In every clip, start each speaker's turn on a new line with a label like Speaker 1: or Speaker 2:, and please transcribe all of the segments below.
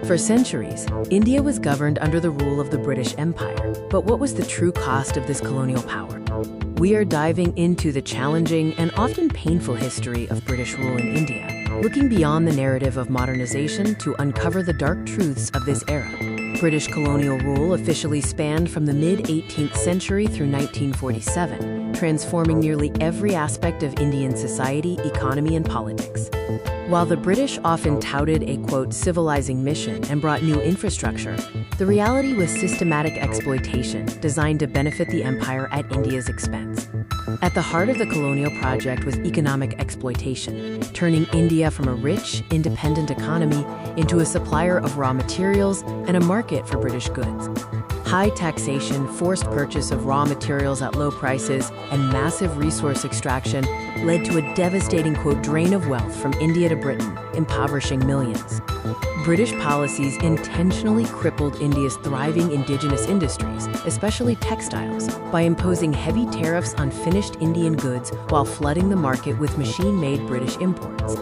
Speaker 1: For centuries, India was governed under the rule of the British Empire. But what was the true cost of this colonial power? We are diving into the challenging and often painful history of British rule in India, looking beyond the narrative of modernization to uncover the dark truths of this era. British colonial rule officially spanned from the mid-18th century through 1947, transforming nearly every aspect of Indian society, economy, and politics. While the British often touted a, quote, civilizing mission and brought new infrastructure, the reality was systematic exploitation designed to benefit the empire at India's expense. At the heart of the colonial project was economic exploitation, turning India from a rich, independent economy into a supplier of raw materials and a market for British goods. High taxation, forced purchase of raw materials at low prices, and massive resource extraction led to a devastating, quote, drain of wealth from India to Britain, impoverishing millions. British policies intentionally crippled India's thriving indigenous industries, especially textiles, by imposing heavy tariffs on finished Indian goods while flooding the market with machine-made British imports.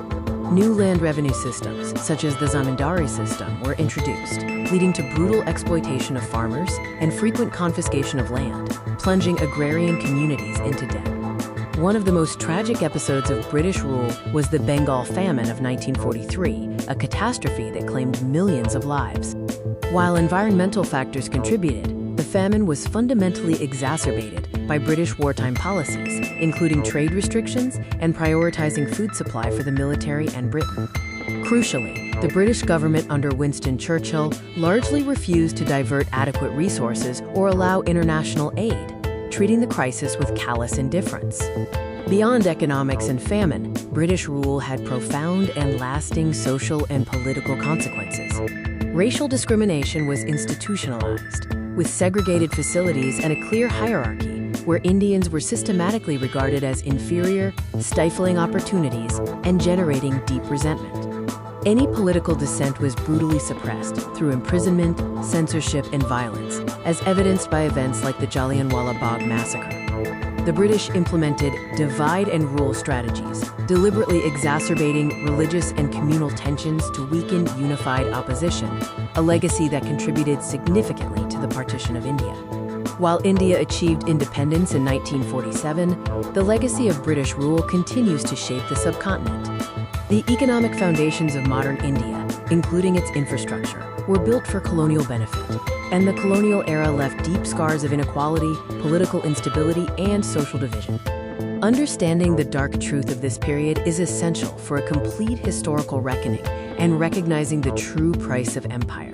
Speaker 1: New land revenue systems, such as the zamindari system, were introduced, leading to brutal exploitation of farmers and frequent confiscation of land, plunging agrarian communities into debt. One of the most tragic episodes of British rule was the Bengal famine of 1943, a catastrophe that claimed millions of lives. While environmental factors contributed, the famine was fundamentally exacerbated by British wartime policies, including trade restrictions and prioritizing food supply for the military and Britain. Crucially, the British government under Winston Churchill largely refused to divert adequate resources or allow international aid, treating the crisis with callous indifference. Beyond economics and famine, British rule had profound and lasting social and political consequences. Racial discrimination was institutionalized, with segregated facilities and a clear hierarchy, where Indians were systematically regarded as inferior, stifling opportunities, and generating deep resentment. Any political dissent was brutally suppressed through imprisonment, censorship, and violence, as evidenced by events like the Jallianwala Bagh massacre. The British implemented divide-and-rule strategies, deliberately exacerbating religious and communal tensions to weaken unified opposition, a legacy that contributed significantly to the partition of India. While India achieved independence in 1947, the legacy of British rule continues to shape the subcontinent. The economic foundations of modern India, including its infrastructure, were built for colonial benefit, and the colonial era left deep scars of inequality, political instability, and social division. Understanding the dark truth of this period is essential for a complete historical reckoning and recognizing the true price of empire.